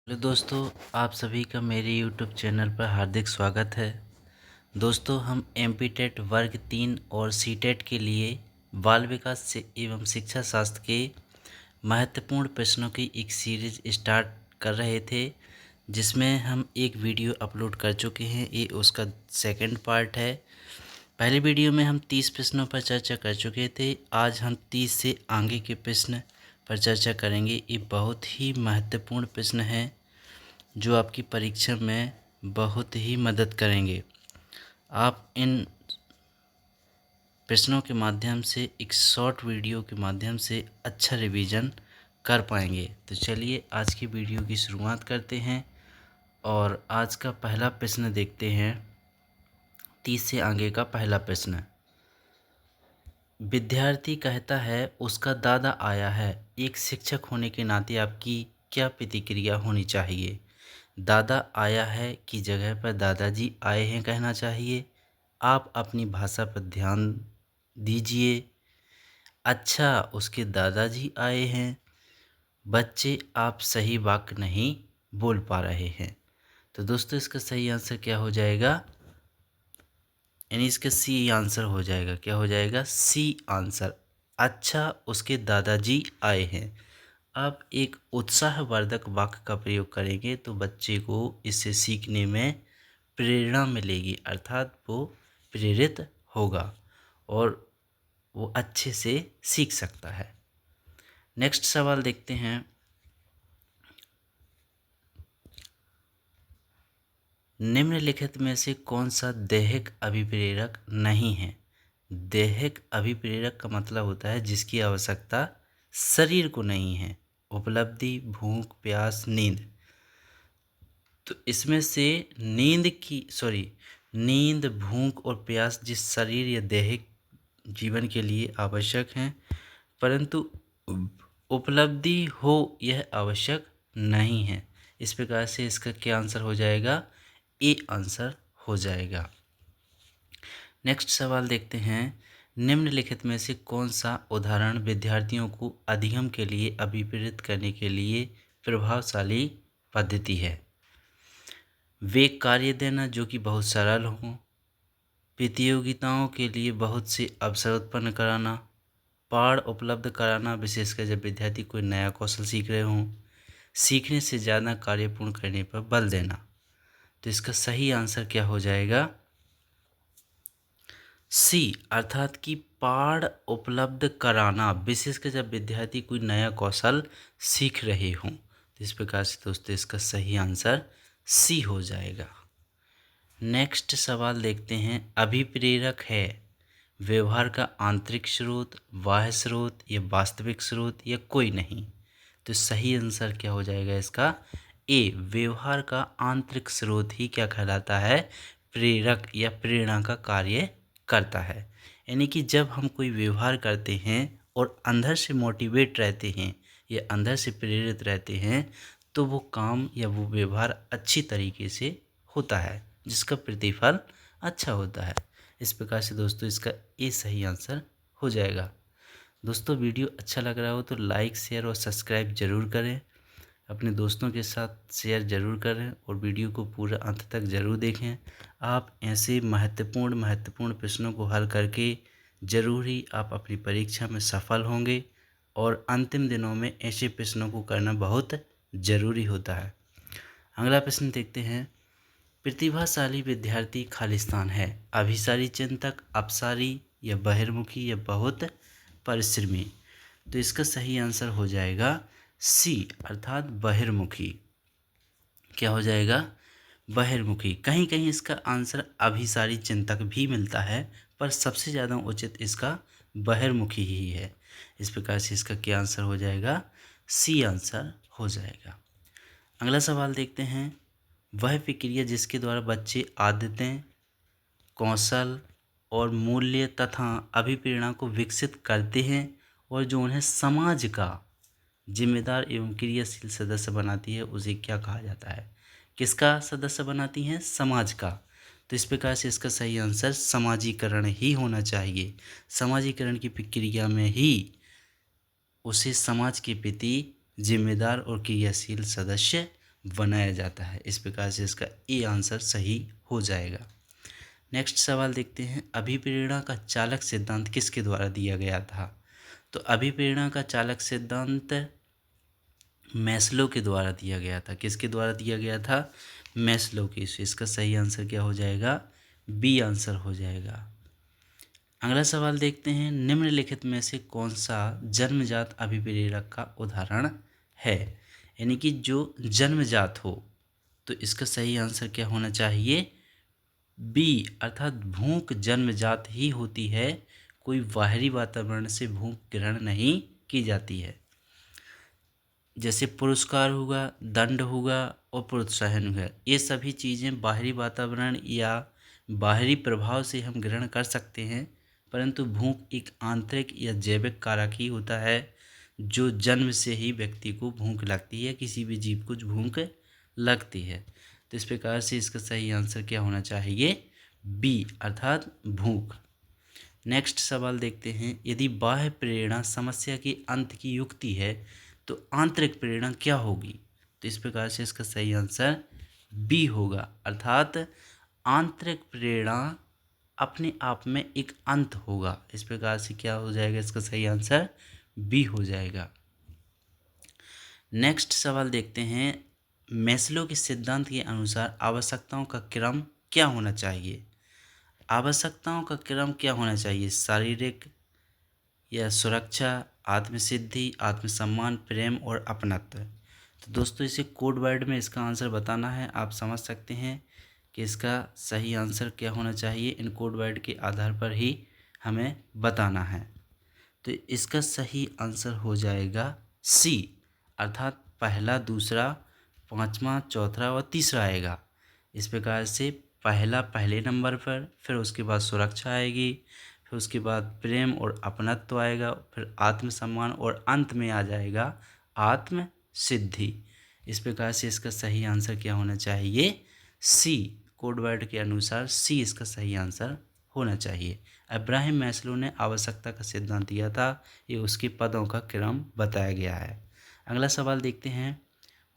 Hello दोस्तों, आप सभी का मेरे यूट्यूब चैनल पर हार्दिक स्वागत है। दोस्तों, हम एमपी टेट वर्ग 3 और सीटेट के लिए बाल विकास से एवं शिक्षा शास्त्र के महत्वपूर्ण प्रश्नों की एक सीरीज स्टार्ट कर रहे थे, जिसमें हम एक वीडियो अपलोड कर चुके हैं। ये उसका सेकंड पार्ट है। पहले वीडियो में हम 30 प्रश्नों पर चर्चा कर चुके थे। आज हम 30 से आगे के प्रश्न पर चर्चा करेंगे। ये बहुत ही महत्वपूर्ण प्रश्न हैं जो आपकी परीक्षा में बहुत ही मदद करेंगे। आप इन प्रश्नों के माध्यम से एक शॉर्ट वीडियो के माध्यम से अच्छा रिवीजन कर पाएंगे। तो चलिए आज की वीडियो की शुरुआत करते हैं और आज का पहला प्रश्न देखते हैं। 30 से आगे का पहला प्रश्न। विद्यार्थी कहता है उसका दादा आया है। एक शिक्षक होने के नाते आपकी क्या प्रतिक्रिया होनी चाहिए? दादा आया है की जगह पर दादाजी आए हैं कहना चाहिए। आप अपनी भाषा पर ध्यान दीजिए। अच्छा, उसके दादाजी आए हैं। बच्चे, आप सही वाक्य नहीं बोल पा रहे हैं। तो दोस्तों, इसका सही आंसर क्या हो जाएगा? यानी इसका सी आंसर हो जाएगा। क्या हो जाएगा? C answer. अच्छा, उसके दादाजी आए हैं। आप एक उत्साहवर्धक वाक्य का प्रयोग करेंगे तो बच्चे को इससे सीखने में प्रेरणा मिलेगी, अर्थात वो प्रेरित होगा और वो अच्छे से सीख सकता है। नेक्स्ट सवाल देखते हैं। निम्नलिखित में से कौन सा दैहिक अभिप्रेरक नहीं है? दैहिक अभिप्रेरक का मतलब होता है जिसकी आवश्यकता शरीर को नहीं है। उपलब्धि, भूख, प्यास, नींद। तो इसमें से नींद, भूख और प्यास जिस शरीर या दैहिक जीवन के लिए आवश्यक हैं, परंतु उपलब्धि हो यह आवश्यक नहीं है। इस प्रकार से इसका क्या आंसर हो जाएगा? ए आंसर हो जाएगा। नेक्स्ट सवाल देखते हैं। निम्नलिखित में से कौन सा उदाहरण विद्यार्थियों को अधिगम के लिए अभिप्रेरित करने के लिए प्रभावशाली पद्धति है? वे कार्य देना जो कि बहुत सरल हों, प्रतियोगिताओं के लिए बहुत से अवसर उत्पन्न कराना, पाठ उपलब्ध कराना विशेषकर जब विद्यार्थी कोई नया कौशल सीख रहे हों, सीखने से ज़्यादा कार्य पूर्ण करने पर बल देना। तो इसका सही आंसर क्या हो जाएगा? सी, अर्थात कि पाठ उपलब्ध कराना विशेषकर जब विद्यार्थी कोई नया कौशल सीख रहे हों। तो इस प्रकार से दोस्तों इसका सही आंसर सी हो जाएगा। नेक्स्ट सवाल देखते हैं। अभिप्रेरक है व्यवहार का आंतरिक स्रोत, बाह्य स्रोत या वास्तविक स्रोत या कोई नहीं? तो सही आंसर क्या हो जाएगा इसका? ए, व्यवहार का आंतरिक स्रोत ही क्या कहलाता है? प्रेरक या प्रेरणा का कार्य करता है। यानी कि जब हम कोई व्यवहार करते हैं और अंदर से मोटिवेट रहते हैं या अंदर से प्रेरित रहते हैं तो वो काम या वो व्यवहार अच्छी तरीके से होता है, जिसका प्रतिफल अच्छा होता है। इस प्रकार से दोस्तों इसका ए सही आंसर हो जाएगा। दोस्तों, वीडियो अच्छा लग रहा हो तो लाइक, शेयर और सब्सक्राइब ज़रूर करें। अपने दोस्तों के साथ शेयर ज़रूर करें और वीडियो को पूरा अंत तक ज़रूर देखें। आप ऐसे महत्वपूर्ण प्रश्नों को हल करके ज़रूर ही आप अपनी परीक्षा में सफल होंगे और अंतिम दिनों में ऐसे प्रश्नों को करना बहुत ज़रूरी होता है। अगला प्रश्न देखते हैं। प्रतिभाशाली विद्यार्थी खालिस्तान है। अभिसारी चिंतक, अपसारी या बहिर्मुखी या बहुत परिश्रमी? तो इसका सही आंसर हो जाएगा सी, अर्थात बहिर्मुखी। क्या हो जाएगा? बहिर्मुखी। कहीं कहीं इसका आंसर अभिसारी चिंतक भी मिलता है, पर सबसे ज़्यादा उचित इसका बहिर्मुखी ही है। इस प्रकार से इसका क्या आंसर हो जाएगा? सी आंसर हो जाएगा। अगला सवाल देखते हैं। वह प्रक्रिया जिसके द्वारा बच्चे आदतें, कौशल और मूल्य तथा अभिप्रेरणा को विकसित करते हैं और जो उन्हें समाज का जिम्मेदार एवं क्रियाशील सदस्य बनाती है, उसे क्या कहा जाता है? किसका सदस्य बनाती हैं? समाज का। तो इस प्रकार से इसका सही आंसर समाजीकरण ही होना चाहिए। समाजीकरण की प्रक्रिया में ही उसे समाज के प्रति जिम्मेदार और क्रियाशील सदस्य बनाया जाता है। इस प्रकार से इसका ए आंसर सही हो जाएगा। नेक्स्ट सवाल देखते हैं, अभिप्रेरणा का चालक सिद्धांत किसके द्वारा दिया गया था? तो अभिप्रेरणा का चालक सिद्धांत मैस्लो के द्वारा दिया गया था। किसके द्वारा दिया गया था? मैस्लो के। इसका सही आंसर क्या हो जाएगा? बी आंसर हो जाएगा। अगला सवाल देखते हैं, निम्नलिखित में से कौन सा जन्मजात अभिप्रेरक का उदाहरण है? यानी कि जो जन्मजात हो, तो इसका सही आंसर क्या होना चाहिए? बी, अर्थात भूख जन्मजात ही होती है, कोई बाहरी वातावरण से भूख ग्रहण नहीं की जाती है। जैसे पुरस्कार हुआ, दंड हुआ और प्रोत्साहन हुआ, ये सभी चीज़ें बाहरी वातावरण या बाहरी प्रभाव से हम ग्रहण कर सकते हैं, परंतु भूख एक आंतरिक या जैविक कारक ही होता है, जो जन्म से ही व्यक्ति को भूख लगती है, किसी भी जीव को भूख लगती है। तो इस प्रकार से इसका सही आंसर क्या होना चाहिए? बी, अर्थात भूख। नेक्स्ट सवाल देखते हैं, यदि बाह्य प्रेरणा समस्या के अंत की युक्ति है तो आंतरिक प्रेरणा क्या होगी? तो इस प्रकार से इसका सही आंसर बी होगा, अर्थात आंतरिक प्रेरणा अपने आप में एक अंत होगा। इस प्रकार से क्या हो जाएगा? इसका सही आंसर बी हो जाएगा। नेक्स्ट सवाल देखते हैं, मैस्लो के सिद्धांत के अनुसार आवश्यकताओं का क्रम क्या होना चाहिए? आवश्यकताओं का क्रम क्या होना चाहिए? शारीरिक या सुरक्षा, आत्मसिद्धि, आत्मसम्मान, प्रेम और अपनत्व। तो दोस्तों इसे कोड वर्ड में इसका आंसर बताना है। आप समझ सकते हैं कि इसका सही आंसर क्या होना चाहिए। इन कोड वर्ड के आधार पर ही हमें बताना है। तो इसका सही आंसर हो जाएगा सी, अर्थात पहला, दूसरा, पांचवा, चौथा और तीसरा आएगा। इस प्रकार से पहला पहले नंबर पर, फिर उसके बाद सुरक्षा आएगी, फिर उसके बाद प्रेम और अपनत्व आएगा, फिर आत्मसम्मान और अंत में आ जाएगा आत्म सिद्धि। इस प्रकार से इसका सही आंसर क्या होना चाहिए? सी, कोड वर्ड के अनुसार सी इसका सही आंसर होना चाहिए। अब्राहम मैस्लो ने आवश्यकता का सिद्धांत दिया था, ये उसके पदों का क्रम बताया गया है। अगला सवाल देखते हैं,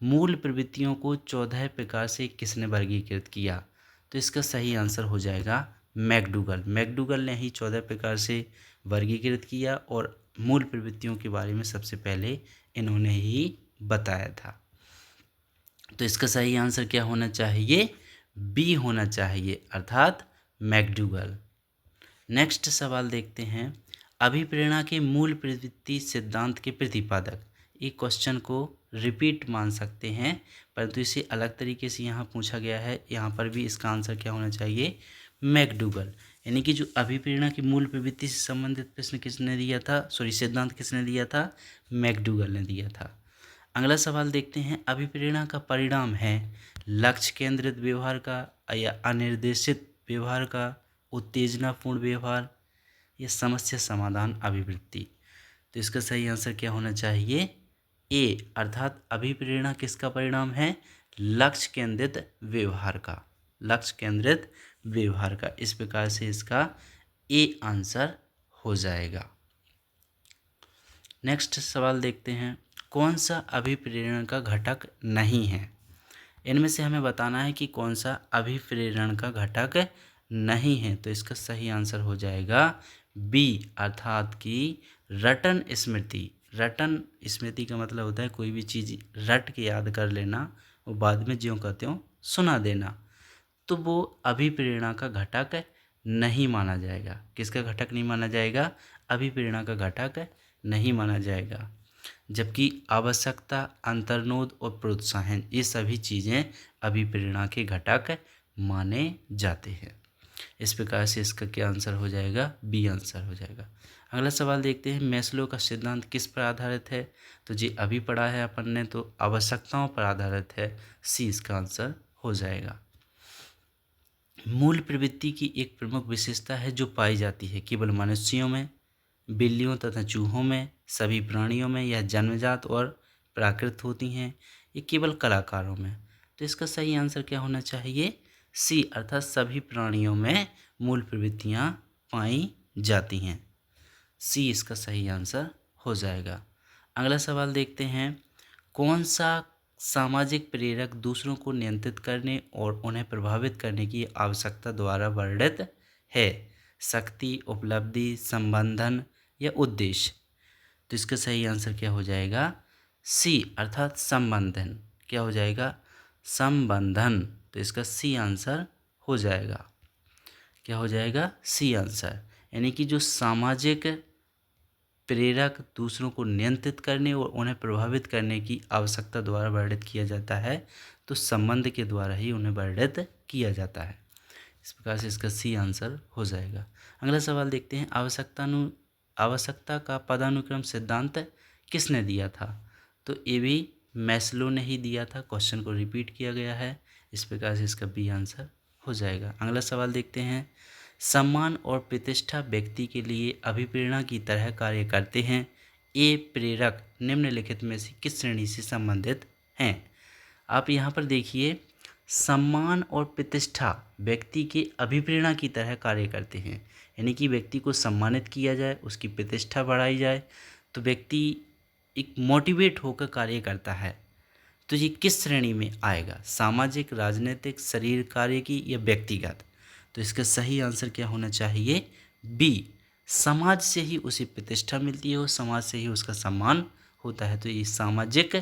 मूल प्रवृत्तियों को 14 प्रकार से किसने वर्गीकृत किया? तो इसका सही आंसर हो जाएगा मैकडूगल। मैकडूगल ने ही 14 प्रकार से वर्गीकृत किया और मूल प्रवृत्तियों के बारे में सबसे पहले इन्होंने ही बताया था। तो इसका सही आंसर क्या होना चाहिए? बी होना चाहिए, अर्थात मैकडूगल। नेक्स्ट सवाल देखते हैं, अभिप्रेरणा के मूल प्रवृत्ति सिद्धांत के प्रतिपादक। एक क्वेश्चन को रिपीट मान सकते हैं, परंतु इसे अलग तरीके से यहाँ पूछा गया है। यहाँ पर भी इसका आंसर क्या होना चाहिए? मैकडूगल। यानी कि जो अभिप्रेरणा की मूल प्रवृत्ति से संबंधित प्रश्न किसने दिया था, सिद्धांत किसने दिया था? मैकडूगल ने दिया था। अगला सवाल देखते हैं, अभिप्रेरणा का परिणाम है लक्ष्य केंद्रित व्यवहार का या अनिर्देशित व्यवहार का, उत्तेजनापूर्ण व्यवहार या समस्या समाधान अभिवृत्ति। तो इसका सही आंसर क्या होना चाहिए? ए, अर्थात अभिप्रेरणा किसका परिणाम है? लक्ष्य केंद्रित व्यवहार का, लक्ष्य केंद्रित व्यवहार का। इस प्रकार से इसका ए आंसर हो जाएगा। नेक्स्ट सवाल देखते हैं, कौन सा अभिप्रेरण का घटक नहीं है? इनमें से हमें बताना है कि कौन सा अभिप्रेरण का घटक नहीं है। तो इसका सही आंसर हो जाएगा बी, अर्थात कि रटन स्मृति। रटन स्मृति का मतलब होता है कोई भी चीज़ रट के याद कर लेना और बाद में ज्यों का त्यों सुना देना। तो वो अभिप्रेरणा का घटक नहीं माना जाएगा। किसका घटक नहीं माना जाएगा? अभिप्रेरणा का घटक नहीं माना जाएगा। जबकि आवश्यकता, अंतर्नोद और प्रोत्साहन, ये सभी चीज़ें अभिप्रेरणा के घटक माने जाते हैं। इस प्रकार से इसका क्या आंसर हो जाएगा? बी आंसर हो जाएगा। अगला सवाल देखते हैं, मैस्लो का सिद्धांत किस पर आधारित है? तो जी अभी पढ़ा है अपन ने, तो आवश्यकताओं पर आधारित है। सी इसका आंसर हो जाएगा। मूल प्रवृत्ति की एक प्रमुख विशेषता है जो पाई जाती है केवल मनुष्यों में, बिल्लियों तथा चूहों में, सभी प्राणियों में, यह जन्मजात और प्राकृत होती हैं, ये केवल कलाकारों में। तो इसका सही आंसर क्या होना चाहिए? सी, अर्थात सभी प्राणियों में मूल प्रवृत्तियाँ पाई जाती हैं। सी इसका सही आंसर हो जाएगा। अगला सवाल देखते हैं, कौन सा सामाजिक प्रेरक दूसरों को नियंत्रित करने और उन्हें प्रभावित करने की आवश्यकता द्वारा वर्णित है। शक्ति, उपलब्धि, संबंधन या उद्देश्य। तो इसका सही आंसर क्या हो जाएगा? सी अर्थात संबंधन। क्या हो जाएगा? संबंधन। तो इसका सी आंसर हो जाएगा। क्या हो जाएगा? C answer. यानी कि जो सामाजिक प्रेरक दूसरों को नियंत्रित करने और उन्हें प्रभावित करने की आवश्यकता द्वारा वर्णित किया जाता है, तो संबंध के द्वारा ही उन्हें वर्णित किया जाता है। इस प्रकार से इसका सी आंसर हो जाएगा। अगला सवाल देखते हैं। आवश्यकता का पदानुक्रम सिद्धांत किसने दिया था? तो ये भी मैस्लो ने ही दिया था। क्वेश्चन को रिपीट किया गया है। इस प्रकार से इसका बी आंसर हो जाएगा। अगला सवाल देखते हैं। सम्मान और प्रतिष्ठा व्यक्ति के लिए अभिप्रेरणा की तरह कार्य करते हैं। ये प्रेरक निम्नलिखित में से किस श्रेणी से संबंधित हैं? आप यहाँ पर देखिए, सम्मान और प्रतिष्ठा व्यक्ति के अभिप्रेरणा की तरह कार्य करते हैं। यानी कि व्यक्ति को सम्मानित किया जाए, उसकी प्रतिष्ठा बढ़ाई जाए, तो व्यक्ति एक मोटिवेट होकर कार्य करता है। तो ये किस श्रेणी में आएगा? सामाजिक, राजनीतिक, शरीर कार्य की या व्यक्तिगत? तो इसका सही आंसर क्या होना चाहिए? बी। समाज से ही उसे प्रतिष्ठा मिलती है और समाज से ही उसका सम्मान होता है। तो ये सामाजिक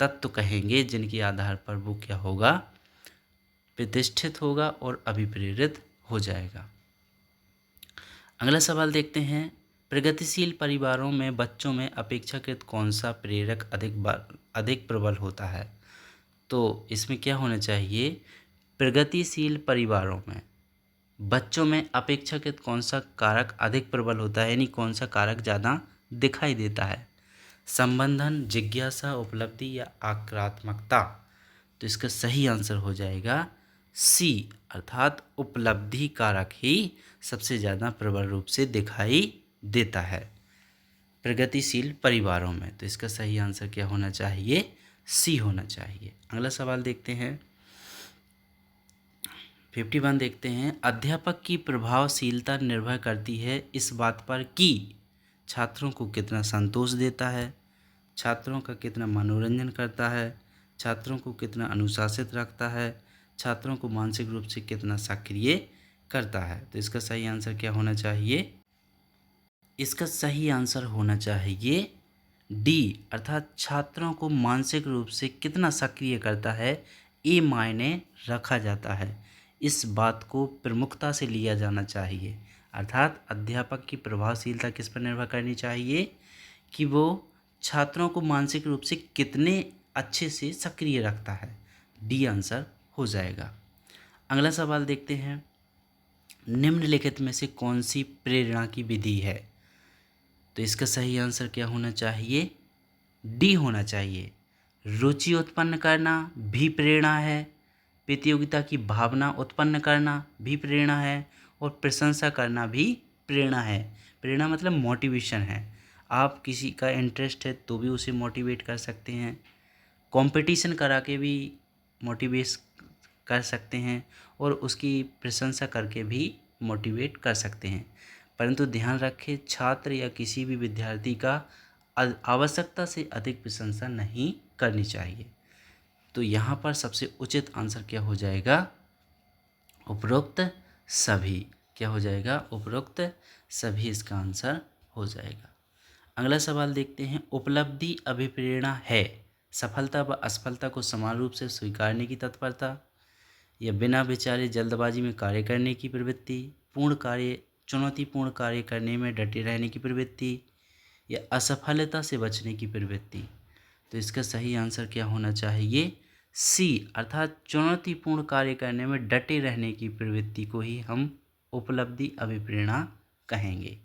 तत्व कहेंगे जिनके आधार पर वो क्या होगा? प्रतिष्ठित होगा और अभिप्रेरित हो जाएगा। अगला सवाल देखते हैं। प्रगतिशील परिवारों में बच्चों में अपेक्षाकृत कौन सा प्रेरक अधिक प्रबल होता है? तो इसमें क्या होना चाहिए? प्रगतिशील परिवारों में बच्चों में अपेक्षाकृत कौन सा कारक अधिक प्रबल होता है, यानी कौन सा कारक ज़्यादा दिखाई देता है? संबंधन, जिज्ञासा, उपलब्धि या आक्रात्मकता? तो इसका सही आंसर हो जाएगा सी अर्थात उपलब्धि कारक ही सबसे ज़्यादा प्रबल रूप से दिखाई देता है प्रगतिशील परिवारों में। तो इसका सही आंसर क्या होना चाहिए? सी होना चाहिए। अगला सवाल देखते हैं। 51 देखते हैं। अध्यापक की प्रभावशीलता निर्भर करती है इस बात पर कि छात्रों को कितना संतोष देता है, छात्रों का कितना मनोरंजन करता है, छात्रों को कितना अनुशासित रखता है, छात्रों को मानसिक रूप से कितना सक्रिय करता है। तो इसका सही आंसर क्या होना चाहिए? इसका सही आंसर होना चाहिए डी अर्थात छात्रों को मानसिक रूप से कितना सक्रिय करता है, ये मायने रखा जाता है। इस बात को प्रमुखता से लिया जाना चाहिए। अर्थात अध्यापक की प्रभावशीलता किस पर निर्भर करनी चाहिए? कि वो छात्रों को मानसिक रूप से कितने अच्छे से सक्रिय रखता है। डी आंसर हो जाएगा। अगला सवाल देखते हैं। निम्नलिखित में से कौन सी प्रेरणा की विधि है? तो इसका सही आंसर क्या होना चाहिए? डी होना चाहिए। रुचि उत्पन्न करना भी प्रेरणा है, प्रतियोगिता की भावना उत्पन्न करना भी प्रेरणा है और प्रशंसा करना भी प्रेरणा है। प्रेरणा मतलब मोटिवेशन है। आप किसी का इंटरेस्ट है तो भी उसे मोटिवेट कर सकते हैं, कंपटीशन करा के भी मोटिवेट कर सकते हैं और उसकी प्रशंसा करके भी मोटिवेट कर सकते हैं। परंतु ध्यान रखें, छात्र या किसी भी विद्यार्थी का आवश्यकता से अधिक प्रशंसा नहीं करनी चाहिए। तो यहाँ पर सबसे उचित आंसर क्या हो जाएगा? उपरोक्त सभी। क्या हो जाएगा? उपरोक्त सभी इसका आंसर हो जाएगा। अगला सवाल देखते हैं। उपलब्धि अभिप्रेरणा है सफलता व असफलता को समान रूप से स्वीकारने की तत्परता, या बिना विचारे जल्दबाजी में कार्य करने की प्रवृत्ति, चुनौतीपूर्ण कार्य करने में डटे रहने की प्रवृत्ति, या असफलता से बचने की प्रवृत्ति? तो इसका सही आंसर क्या होना चाहिए? सी अर्थात चुनौतीपूर्ण कार्य करने में डटे रहने की प्रवृत्ति को ही हम उपलब्धि अभिप्रेरणा कहेंगे।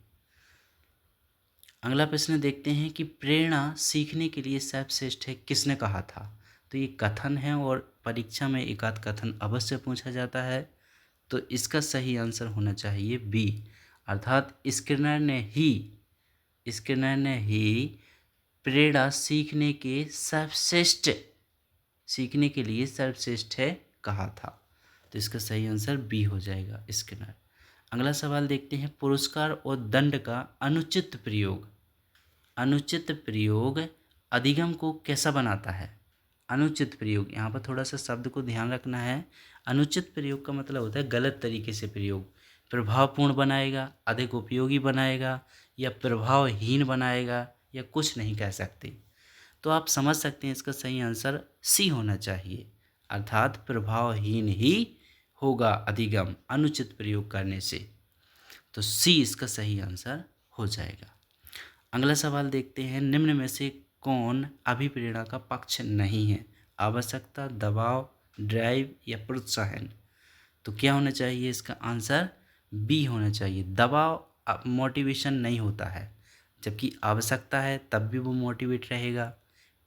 अगला प्रश्न देखते हैं कि प्रेरणा सीखने के लिए सर्वश्रेष्ठ है किसने कहा था? तो ये कथन है और परीक्षा में एक आध कथन अवश्य पूछा जाता है। तो इसका सही आंसर होना चाहिए बी अर्थात स्किनर ने ही प्रेरणा सीखने के लिए सर्वश्रेष्ठ है कहा था। तो इसका सही आंसर बी हो जाएगा, स्किनर। अगला सवाल देखते हैं। पुरस्कार और दंड का अनुचित प्रयोग अधिगम को कैसा बनाता है? अनुचित प्रयोग, यहाँ पर थोड़ा सा शब्द को ध्यान रखना है। अनुचित प्रयोग का मतलब होता है गलत तरीके से प्रयोग। प्रभावपूर्ण बनाएगा, अधिक उपयोगी बनाएगा, या प्रभावहीन बनाएगा, या कुछ नहीं कह सकते। तो आप समझ सकते हैं इसका सही आंसर सी होना चाहिए, अर्थात प्रभावहीन ही होगा अधिगम अनुचित प्रयोग करने से। तो सी इसका सही आंसर हो जाएगा। अगला सवाल देखते हैं, निम्न में से कौन अभिप्रेरणा का पक्ष नहीं है? आवश्यकता, दबाव, ड्राइव या प्रोत्साहन। तो क्या होना चाहिए इसका आंसर? बी होना चाहिए। दबाव मोटिवेशन नहीं होता है, जबकि आवश्यकता है तब भी वो मोटिवेट रहेगा।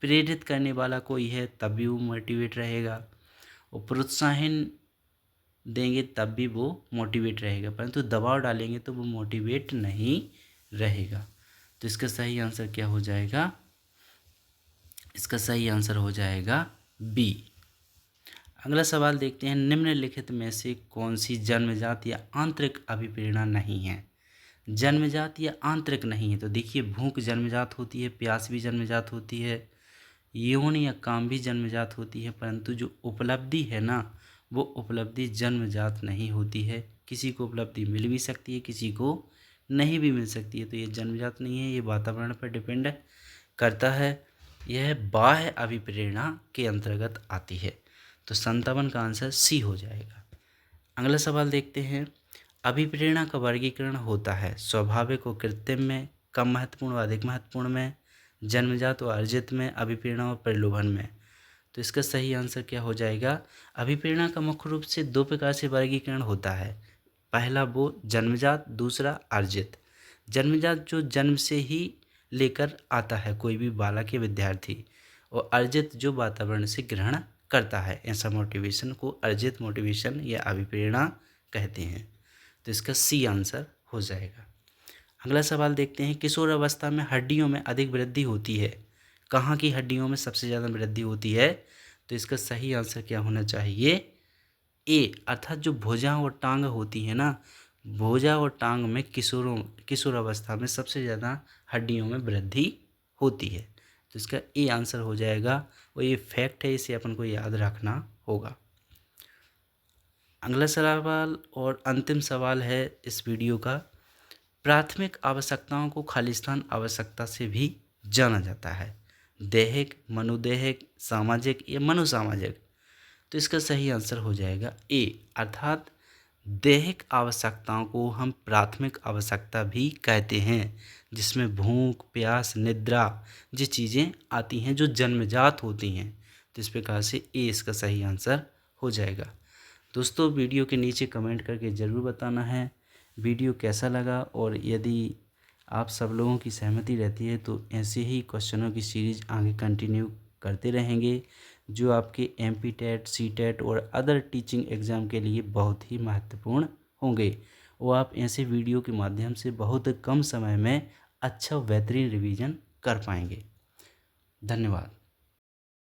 प्रेरित करने वाला कोई है तब भी वो मोटिवेट रहेगा, और प्रोत्साहन देंगे तब भी वो मोटिवेट रहेगा, परंतु दबाव डालेंगे तो वो मोटिवेट नहीं रहेगा। तो इसका सही आंसर क्या हो जाएगा? इसका सही आंसर हो जाएगा बी। अगला सवाल देखते हैं, निम्नलिखित में से कौन सी जन्मजात या आंतरिक अभिप्रेरणा नहीं है? जन्मजात या आंतरिक नहीं है, तो देखिए भूख जन्मजात होती है, प्यास भी जन्मजात होती है, यौन या काम भी जन्मजात होती है, परंतु जो उपलब्धि है ना, वो उपलब्धि जन्मजात नहीं होती है। किसी को उपलब्धि मिल भी सकती है, किसी को नहीं भी मिल सकती है, तो ये जन्मजात नहीं है, ये वातावरण पर डिपेंड करता है। यह बाह्य अभिप्रेरणा के अंतर्गत आती है। तो 57 का आंसर सी हो जाएगा। अगला सवाल देखते हैं, अभिप्रेरणा का वर्गीकरण होता है स्वाभाविक और कृत्रिम में, कम महत्वपूर्ण व अधिक महत्वपूर्ण में, जन्मजात व अर्जित में, अभिप्रेरणा और प्रलोभन में। तो इसका सही आंसर क्या हो जाएगा? अभिप्रेरणा का मुख्य रूप से दो प्रकार से वर्गीकरण होता है। पहला वो जन्मजात, दूसरा अर्जित। जन्मजात जो जन्म से ही लेकर आता है कोई भी बालक या विद्यार्थी, और अर्जित जो वातावरण से ग्रहण करता है। ऐसा मोटिवेशन को अर्जित मोटिवेशन या अभिप्रेरणा कहते हैं। तो इसका सी आंसर हो जाएगा। अगला सवाल देखते हैं, किशोर अवस्था में हड्डियों में अधिक वृद्धि होती है? कहाँ की हड्डियों में सबसे ज़्यादा वृद्धि होती है? तो इसका सही आंसर क्या होना चाहिए? ए, अर्थात जो भुजा और टांग होती है ना, भुजा और टांग में किशोर अवस्था में सबसे ज़्यादा हड्डियों में वृद्धि होती है। तो इसका ए आंसर हो जाएगा, और ये फैक्ट है, इसे अपन को याद रखना होगा। अगला सवाल और अंतिम सवाल है इस वीडियो का, प्राथमिक आवश्यकताओं को खालिस्तान आवश्यकता से भी जाना जाता है, दैहिक, मनोदैहिक, सामाजिक या मनोसामाजिक। तो इसका सही आंसर हो जाएगा ए, अर्थात दैहिक आवश्यकताओं को हम प्राथमिक आवश्यकता भी कहते हैं, जिसमें भूख, प्यास, निद्रा ये चीज़ें आती हैं जो जन्मजात होती हैं। तो इस प्रकार से ए इसका सही आंसर हो जाएगा। दोस्तों, वीडियो के नीचे कमेंट करके ज़रूर बताना है वीडियो कैसा लगा, और यदि आप सब लोगों की सहमति रहती है तो ऐसे ही क्वेश्चनों की सीरीज़ आगे कंटिन्यू करते रहेंगे, जो आपके MP-TET, C-TET और अदर टीचिंग एग्ज़ाम के लिए बहुत ही महत्वपूर्ण होंगे, और आप ऐसे वीडियो के माध्यम से बहुत कम समय में अच्छा बेहतरीन रिवीजन कर पाएंगे। धन्यवाद।